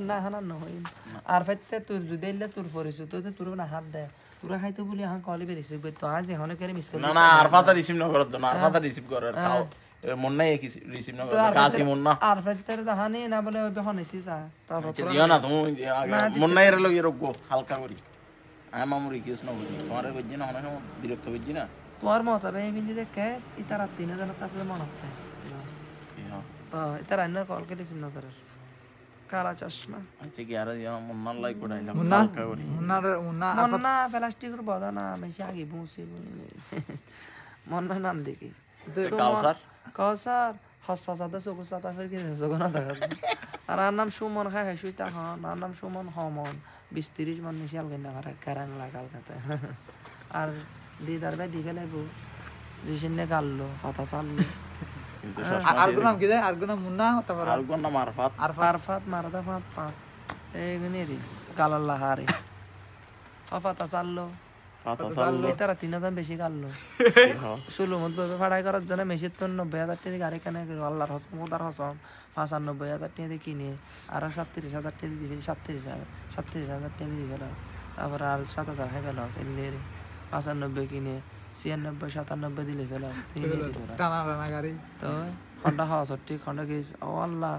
না হানা নহয় আর ফাইতে তোর যদি এলে তোর পরিচিত তো তোর না হাত দেয় তোরা খাইতো বলি এখন কলি বেরিয়েছে তো আজ এখনো করে মিস করে না আর ফাতা রিসিভ না করত না আর ফাতা রিসিভ করে তাও মন নাই কি রিসিভ না করে কাসি মন না আর ফাইতে তো হানি না বলে ওই যখন এসে যা তারপর দিও না তুমি মন নাই এর লগে রগো হালকা করি আমি মামুরি কিস না বুঝি তোমারে কইজি না হনা বিরক্ত হইজি না তোমার মত হবে বিন্দু দে ক্যাশ ইতারা 3000 কাছে মন ফেস ইতারা না কল করে রিসিভ না করে কালা চশমা আচ্ছা কি আর মন লাইক করাইলাম হালকা করি মন্না প্লাস্টিকের বদা না আমি আগে বসে মন্না নাম দেখি কাউসার কাউসার হসা সাদা সবুজ সাদা ফের কি জগনা দেখা আর আর নাম সুমন খাই খাই সুইতা খান আর নাম সুমন হমন 20-30 মান মিশাল গেনা করে কারাং লাগাল খাতে আর দিদার ভাই দিবে লাইবো জিসিনে গাললো কথা চাললো আরগো নাম কি দেয় আরগো নাম মুন্না তারপর আরগো নাম আরফাত আরফাত মারদা ফাত পাঁচ এইগুনি রে গালাল্লা হারে কথা চাললো তারা 3000 বেশি কাটলো সুলুমত ভাবে ফাড়াই করার জন্য মেশিন তো 90,000 টাকা গাড়ি কেনা আল্লাহর হসম ওদার হসম 95,000 টাকা দিয়ে কিনে আর 37,000 টাকা দিবে 37,000 টাকা দিবে তারপর আর 7,000 হাই ফেলা আছে এর 95 কিনে 96 97 দিলে ফেলা টানা টানা গাড়ি তো হন্ডা হাওয়া সত্যি খন্ডা গেস ও আল্লাহ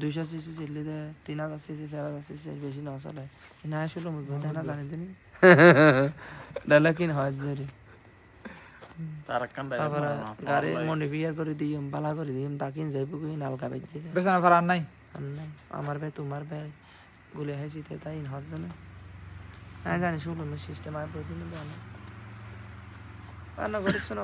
200 সিসি চলে দে 3000 সিসি 4000 সিসি বেশি না চলে না সুলুমত ভাবে না জানি দিনি ডালাকিন হয় জরি তারপর গাড়ি মডিফাই করে দিম বালা করে দিম তাকিন যাইব কই নালকা বেজে বেসানা ফারান নাই আমার ভাই তোমার ভাই গুলে হাসিতে তাই হত জানে না জানি শুনুন সিস্টেম আর প্রতিদিন জানো রান্না করিস না